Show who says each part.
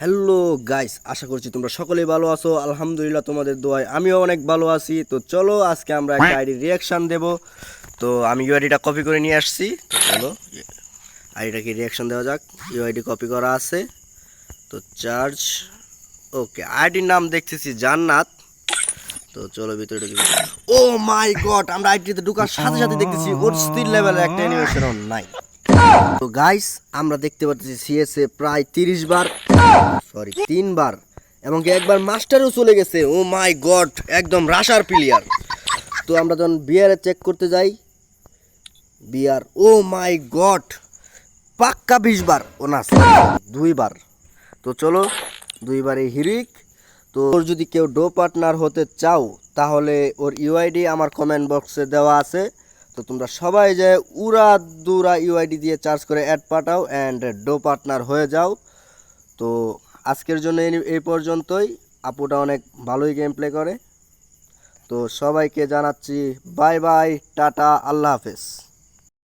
Speaker 1: Hello guys, আশা করছি তোমরা সকলেই ভালো আছো। আলহামদুলিল্লাহ, তোমাদের দোয়ায় আমিও অনেক ভালো আছি। তো চলো আজকে আমরা একটা আইডি রিয়াকশান দেব। তো আমি ইউআইডিটা কপি করে নিয়ে আসছি। তো চলো আইডিটাকে রিয়াকশান দেওয়া যাক। ইউআইডি কপি করা আছে। তো চার্জ, ওকে। আইডির নাম দেখতেছি জান্নাত। তো চলো ভিতরে ঢুকি। ও মাই গড, আমরা আইডিতে ঢোকার সাথে সাথে দেখতেছি ওর স্থির লেভেলের একটা অ্যানিমেশন নাই। তো গাইস, আমরা দেখতে পাচ্ছি সিএসএ প্রায় 30 বার, সরি 3 বার, এবং কি একবার মাস্টারও চলে গেছে। ও মাই গড, একদম রাশার প্লেয়ার। তো আমরা যখন বিয়ারে চেক করতে যাই, বিয়ার, ও মাই গড, পাক্কা 20 বার। ও না, 2 বার। তো চলো 2 বারে হিরিক। তো ওর যদি কেউ ডো পার্টনার হতে চাও, তাহলে ওর ইউআইডি আমার কমেন্ট বক্সে দেওয়া আছে। তো তোমরা সবাই যে উড়া দুরা ইউআইডি দিয়ে চার্জ করে অ্যাড পাঠাও অ্যান্ড ডো পার্টনার হয়ে যাও। তো আজকের জন্য এই পর্যন্তই। আপুটা অনেক ভালোই গেম প্লে করে। তো সবাইকে জানাচ্ছি বাই বাই, টাটা, আল্লাহ হাফেজ।